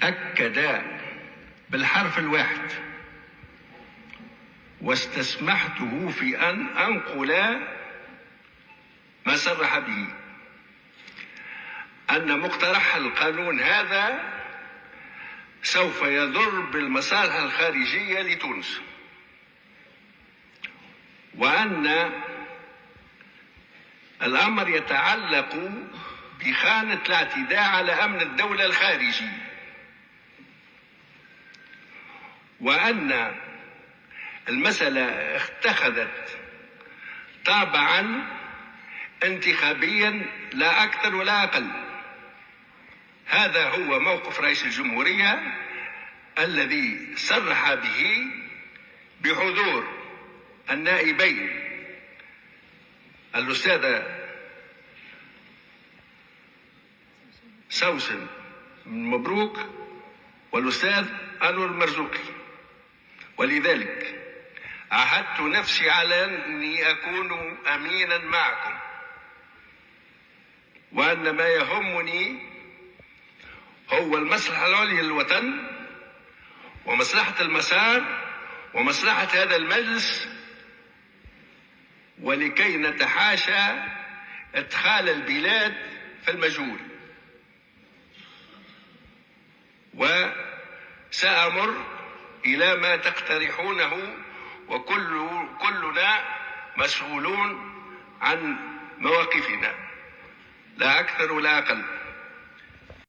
أكد بالحرف الواحد، واستسمحته في أن أنقل ما صرح به، أن مقترح القانون هذا سوف يضر بالمصالح الخارجية لتونس، وأن الأمر يتعلق بخانة الاعتداء على أمن الدولة الخارجي، وأن المسألة اتخذت طابعا انتخابيا لا أكثر ولا أقل. هذا هو موقف رئيس الجمهورية الذي صرح به بحضور النائبين الأستاذة سوسن مبروك والأستاذ أنور المرزوقي. ولذلك عهدت نفسي على أني أكون أمينا معكم، وأن ما يهمني هو المصلحة العليا للوطن ومصلحة المسار ومصلحة هذا المجلس، ولكي نتحاشى إدخال البلاد في المجهول. وسأمر إلى ما تقترحونه، وكلنا مسؤولون عن مواقفنا لا أكثر ولا أقل.